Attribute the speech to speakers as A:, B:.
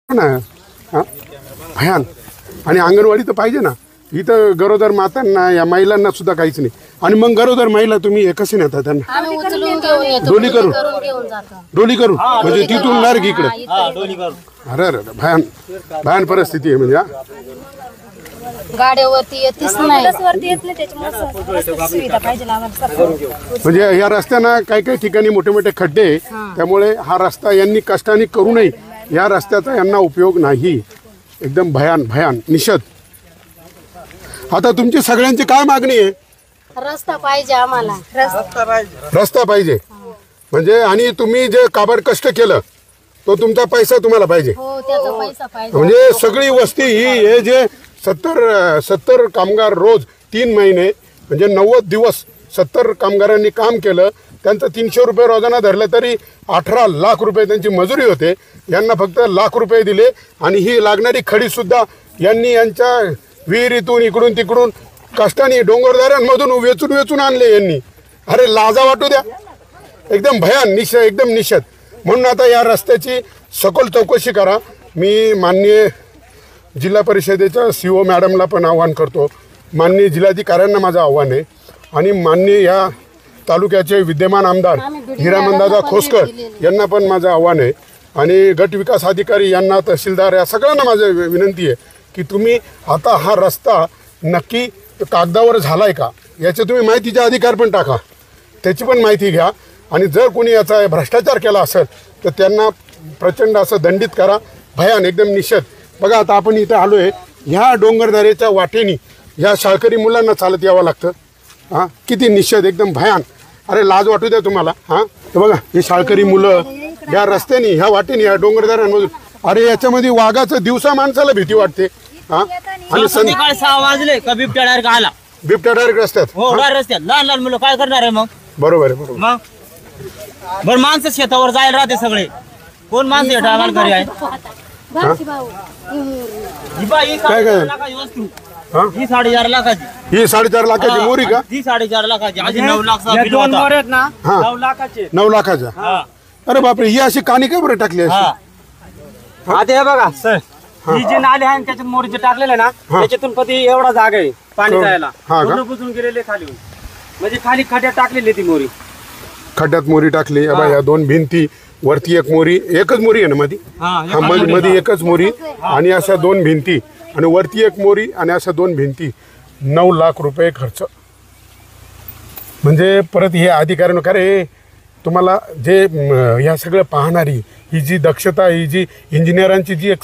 A: ना हां भयान. आणि अंगणवाडी तर पाहिजे ना इथं. गरोदर मातांना या महिलांना सुद्धा काहीच नाही. आणि मग गरोदर महिला तुम्ही हे कसे नेता त्यांना? डोली करून डोली करून म्हणजे तिथून डायरेक्ट इकडे. अरे अरे भयान भयान परिस्थिती आहे म्हणजे.
B: गाड्यावरती येतच नाही.
A: म्हणजे या रस्त्यानं काही काही ठिकाणी मोठे मोठे खड्डे, त्यामुळे हा रस्ता यांनी कष्टाने करू नये. या रस्त्याचा यांना उपयोग नाही. एकदम भयान भयान निषेध. आता तुमची सगळ्यांची काय मागणी आहे?
B: रस्ता पाहिजे आम्हाला.
A: रस्ता पाहिजे म्हणजे. आणि तुम्ही जे काबाड कष्ट केलं तो तुमचा पैसा तुम्हाला पाहिजे.
B: हो त्याचा पैसा पाहिजे.
A: म्हणजे सगळी वस्ती ही हे जे 70 कामगार रोज 3 महिने म्हणजे 90 दिवस 70 कामगारांनी काम केलं. त्यांचं 300 रुपये रोजाना धरलं तरी 18 लाख रुपये त्यांची मजुरी होते. यांना फक्त लाख रुपये दिले. आणि ही लागणारी खडी सुद्धा यांनी यांच्या विहिरीतून इकडून तिकडून कष्टाने डोंगरदऱ्यांमधून वेचून वेचून आणले यांनी. अरे लाजा वाटू द्या. एकदम भयान एकदम निषेध. म्हणून आता या रस्त्याची सखोल चौकशी करा. मी माननीय जिल्हा परिषदेच्या CO मॅडमला पण आव्हान करतो. माननीय जिल्हाधिकाऱ्यांना माझं आव्हान आहे. आणि माननीय या तालुक्याचे विद्यमान आमदार हिरामनदादा खोसकर यांना पण माझं आव्हान आहे. आणि गट विकास अधिकारी यांना, तहसीलदार, या सगळ्यांना माझं विनंती आहे की तुम्ही आता हा रस्ता नक्की कागदावर झाला आहे का याचे तुम्ही माहितीचा अधिकार पण टाका. त्याची पण माहिती घ्या. आणि जर कोणी याचा भ्रष्टाचार केला असेल तर त्यांना प्रचंड असं दंडित करा. भयान एकदम निषेध. बघा आता आपण इथं आलो आहे. ह्या डोंगरदऱ्याच्या वाटेनी ह्या शाळकरी मुलांना चालत यावं लागतं. हां किती निषेध एकदम भयान. अरे लाज वाटू द्या तुम्हाला. हां तर बघा हे शाळकरी मुलं या रस्त्याने ह्या वाटेने या डोंगरदऱ्यांमधून. अरे याच्यामध्ये वाघाचं दिवसा माणसाला भीती वाटते. हां आणि
C: संध्याकाळी 6 वाजले का बिबट्या डायरेक्ट आला.
A: बिबट्या डायरेक्ट रस्त्यात.
C: हो डायरेक्ट रस्त्यात. लहान लहान मुलं काय करणार आहे मग?
A: बरोबर आहे बरोबर.
C: मग बरं माणसं शेतावर जायला राहते सगळे. कोण माणसं या टायमाला घरी आहे? ही बाई
A: काय काय?
C: 4.5 लाखाची वस्तू. ही 4.5 लाखाची.
A: ही 4.5 लाखाची मोरी का?
C: ही 4.5 लाखाची. आधी 9 लाख बिल होता.
A: हां
C: 9 लाखाचे.
A: 9 लाखाच्या.
C: हा.
A: अरे बापरे. ही अशी कानी का बरं टाकली अशी?
C: हा. आता हे बघा सर, ही जे नाले आहे त्याच्यात मोरीचे टाकलेले ना, त्याच्यातून कधी एवढा जागा आहे पाणी जायला.
A: हा का?
C: बुजून गेलेले खाली. म्हणजे खाली खड्यात टाकलेली ती मोरी.
A: खड्ड्यात मोरी टाकली. या 2 भिंती, वरती एक मोरी. एकच मोरी आहे ना मध्ये? हा मध्ये एकच मोरी. आणि अशा 2 भिंती आणि वरती एक मोरी आणि अशा 2 भिंती. 9 लाख रुपये खर्च. म्हणजे परत हे अधिकाऱ्यांना का रे तुम्हाला जे ह्या सगळं पाहणारी ही जी दक्षता, ही जी इंजिनियरांची जी एक